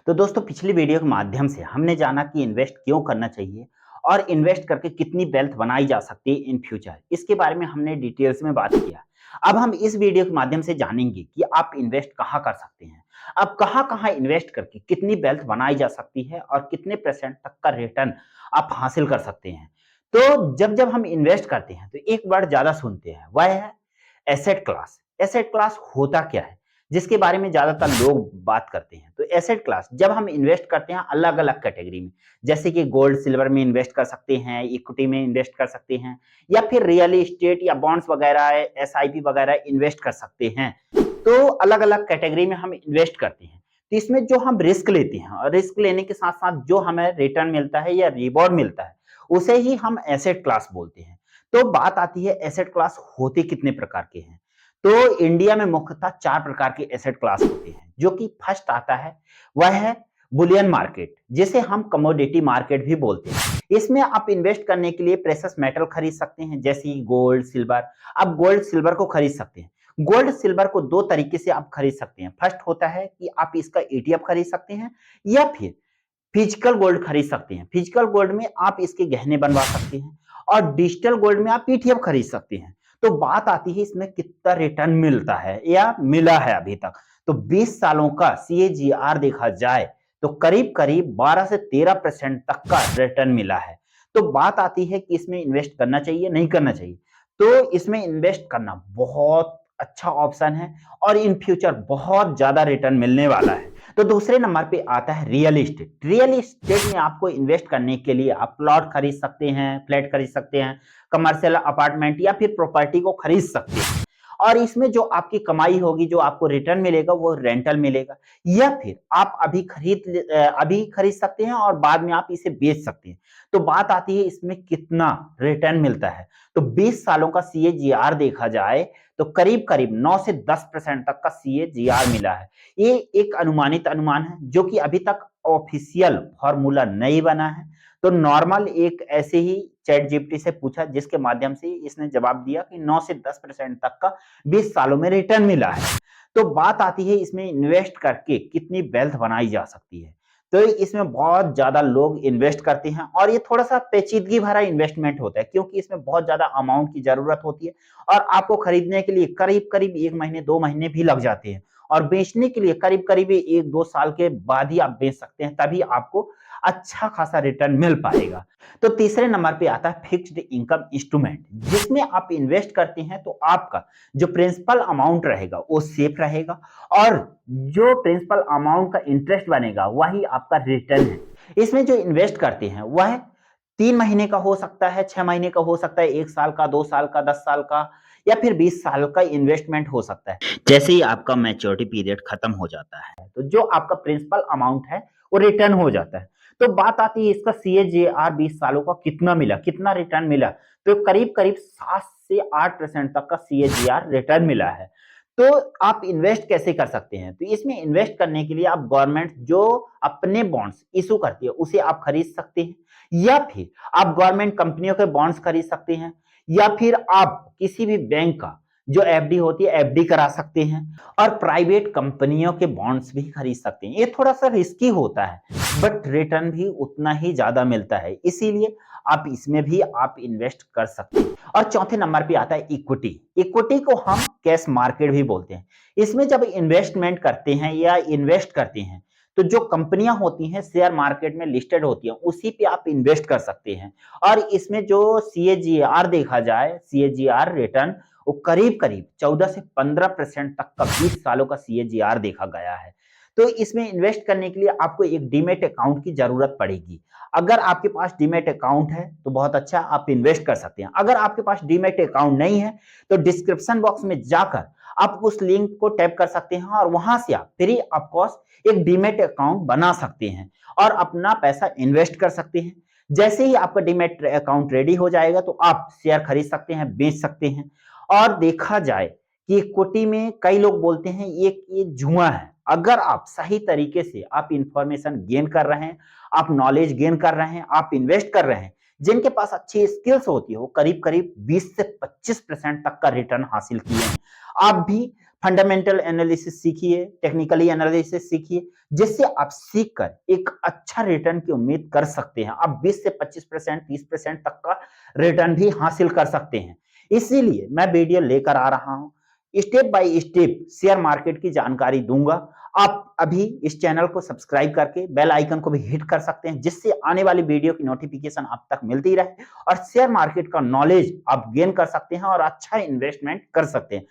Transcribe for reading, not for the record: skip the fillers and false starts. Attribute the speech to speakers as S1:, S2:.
S1: तो दोस्तों पिछली वीडियो के माध्यम से हमने जाना कि इन्वेस्ट क्यों करना चाहिए और इन्वेस्ट करके कितनी वेल्थ बनाई जा सकती है इन फ्यूचर। इसके बारे में हमने डिटेल्स में बात किया। अब हम इस वीडियो के माध्यम से जानेंगे कि आप इन्वेस्ट कहाँ कर सकते हैं। अब कहाँ-कहाँ इन्वेस्ट करके कितनी वेल्थ बनाई जा सकती है और कितने परसेंट तक का रिटर्न आप हासिल कर सकते हैं। तो जब-जब हम इन्वेस्ट करते हैं तो एक वर्ड ज़्यादा सुनते हैं, वह है एसेट क्लास। एसेट क्लास होता क्या है? जिसके बारे में ज़्यादातर लोग बात करते हैं। तो एसेट क्लास जब हम इन्वेस्ट करते हैं अलग-अलग कैटेगरी में, जैसे कि गोल्ड, सिल्वर में इन्वेस्ट कर सकते हैं, इक्विटी में इन्वेस्ट कर सकते हैं या फिर रियल एस्टेट या बॉन्ड्स वगैरह, एसआईपी वगैरह इन्वेस्ट कर सकते हैं। तो अलग-अलग कैटेगरी में हम इन्वेस्ट करते हैं। तो इसमें जो हम रिस्क लेते हैं और रिस्क लेने के साथ-साथ जो हमें रिटर्न मिलता है या रिवॉर्ड मिलता है, उसे ही हम एसेट क्लास बोलते हैं। तो बात आती है एसेट क्लास होते कितने प्रकार के हैं? तो इंडिया में मुख्यतः 4 प्रकार के एसेट क्लास होते हैं, जो कि फर्स्ट आता है, वह है बुलियन मार्केट, जिसे हम कमोडिटी मार्केट भी बोलते हैं। इसमें आप इन्वेस्ट करने के लिए प्रेशियस मेटल खरीद सकते हैं, जैसे कि गोल्ड, सिल्वर। आप गोल्ड, सिल्वर को खरीद सकते हैं। गोल्ड, सिल्वर को 2 तरीके से आप खरीद सकते हैं। फर्स्ट होता है कि आप इसका ईटीएफ खरीद सकते हैं या फिर फिजिकल गोल्ड खरीद सकते हैं। फिजिकल गोल्ड में आप इसके गहने बनवा सकते हैं और डिजिटल गोल्ड में आप ईटीएफ खरीद सकते हैं। तो बात आती है इसमें कितना रिटर्न मिलता है या मिला है अभी तक। तो 20 सालों का सीएजीआर देखा जाए तो करीब-करीब 12 से 13% तक का रिटर्न मिला है। तो बात आती है कि इसमें इन्वेस्ट करना चाहिए, नहीं करना चाहिए। तो इसमें इन्वेस्ट करना बहुत अच्छा ऑप्शन है और इन फ्यूचर बहुत ज़्यादा रिटर्न मिलने वाला है। तो दूसरे नंबर पे आता है रियल एस्टेट। रियल एस्टेट में आपको इन्वेस्ट करने के लिए आप प्लॉट खरीद सकते हैं, फ्लैट खरीद सकते हैं, कमर्शियल अपार्टमेंट या फिर प्रॉपर्टी को खरीद सकते हैं। और इसमें जो आपकी कमाई होगी, जो आपको रिटर्न मिलेगा वो रेंटल मिलेगा या फिर आप अभी खरीद सकते हैं और बाद में आप इसे बेच सकते हैं। तो बात आती है इसमें कितना रिटर्न मिलता है। तो 20 सालों का सीएजीआर देखा जाए तो करीब-करीब 9 से 10% तक का सीएजीआर मिला है। ये एक अनुमानित अनुमान है जो कि अभी तक ऑफिशियल फॉर्मूला नहीं बना है। तो नॉर्मल एक ऐसे ही चैट जीपीटी से पूछा जिसके माध्यम से इसने जवाब दिया कि 9 से 10% तक का 20 सालों में रिटर्न मिला है। तो बात आती है इसमें इन्वेस्ट करके कितनी वेल्थ बनाई जा सकती है। तो इसमें बहुत ज़्यादा लोग इन्वेस्ट करते हैं और ये थोड़ा-सा पेचीदगी भरा इन्वेस्टमेंट होता है क्योंकि इसमें बहुत ज़्यादा अमाउंट की ज़रूरत होती है और आपको खरीदने के लिए करीब-करीब 1 महीने, 2 महीने भी लग जाते हैं और बेचने के लिए करीब-करीब 1-2 साल के बाद ही आप बेच सकते हैं, तभी आपको अच्छा खासा रिटर्न मिल पाएगा। तो तीसरे नंबर पे आता है फिक्स्ड इनकम इंस्ट्रूमेंट, जिसमें आप इन्वेस्ट करते हैं तो आपका जो प्रिंसिपल अमाउंट रहेगा वो सेफ रहेगा और जो प्रिंसिपल अमाउंट का इंटरेस्ट बनेगा वही आपका रिटर्न है। इसमें जो इन्वेस्ट करते हैं वह 3 महीने का हो सकता है, 6 महीने का हो सकता है, 1 साल का, 2 साल का, 10 साल का या फिर 20 साल का इन्वेस्टमेंट हो सकता है। जैसे ही आपका मैच्योरिटी पीरियड खत्म हो जाता है, तो जो आपका प्रिंसिपल अमाउंट है वो रिटर्न हो जाता है। तो बात आती है इसका सीएजीआर 20 सालों का कितना मिला, कितना रिटर्न मिला? तो करीब-करीब 7 से 8% तक का सीएजीआर रिटर्न मिला है। तो आप इन्वेस्ट कैसे कर सकते हैं? तो इसमें इन्वेस्ट करने के लिए आप गवर्नमेंट जो अपने बॉन्ड्स इश्यू करती है, उसे आप खरीद सकते हैं या फिर आप गवर्नमेंट कंपनियों के बॉन्ड्स खरीद सकते हैं या फिर आप किसी भी बैंक का जो एफडी होती है, एफडी करा सकते हैं और प्राइवेट कंपनियों के बॉन्ड्स भी खरीद सकते हैं। ये थोड़ा-सा रिस्की होता है, बट रिटर्न भी उतना ही ज़्यादा मिलता है, इसीलिए आप इसमें भी आप इन्वेस्ट कर सकते हैं। और चौथे नंबर पे आता है इक्विटी। इक्विटी को हम कैश मार्केट भी बोलते हैं। इसमें जब इन्वेस्टमेंट करते हैं या इन्वेस्ट करते हैं, तो जो कंपनियां होती हैं शेयर मार्केट में लिस्टेड होती हैं, उसी पे आप इन्वेस्ट कर सकते हैं और इसमें जो सीएजीआर देखा जाए, सीएजीआर रिटर्न वो करीब-करीब 14 से 15% तक का 20 सालों का सीएजीआर देखा गया है। तो इसमें इन्वेस्ट करने के लिए आपको एक डीमैट अकाउंट की ज़रूरत पड़ेगी। अगर आपके पास डीमैट अकाउंट है, तो बहुत अच्छा आप इन्वेस्ट कर सकते हैं। अगर आपके पास डीमैट अकाउंट नहीं है, तो डिस्क्रिप्शन बॉक्स में जाकर आप उस लिंक को टैप कर सकते हैं और वहां से आप फ्री ऑफ कॉस्ट एक डीमैट अकाउंट बना सकते हैं और अपना पैसा इन्वेस्ट कर सकते हैं। जैसे ही आपका डीमैट अकाउंट रेडी हो जाएगा, तो आप शेयर खरीद सकते हैं, बेच सकते हैं। और देखा जाए कि इक्विटी में कई लोग बोलते हैं ये जुआ है। अगर आप सही तरीके से आप इंफॉर्मेशन गेन कर रहे हैं, आप नॉलेज गेन कर रहे हैं, आप इन्वेस्ट कर रहे हैं, जिनके पास अच्छी स्किल्स होती है वो करीब-करीब 20 से 25% तक का रिटर्न हासिल किए हैं। आप भी फंडामेंटल एनालिसिस सीखिए, टेक्निकली एनालिसिस सीखिए, जिससे आप सीखकर एक अच्छा रिटर्न की उम्मीद कर सकते हैं। आप 20 से 25%, 30% तक का रिटर्न भी हासिल कर सकते हैं। इसीलिए मैं वीडियो लेकर आ रहा हूं, step by step share market की जानकारी दूंगा। आप अभी इस चैनल को सब्सक्राइब करके बेल आइकन को भी हिट कर सकते हैं, जिससे आने वाली वीडियो की नोटिफिकेशन आप तक मिलती रहे और शेयर मार्केट का नॉलेज आप गेन कर सकते हैं और अच्छा इन्वेस्टमेंट कर सकते हैं।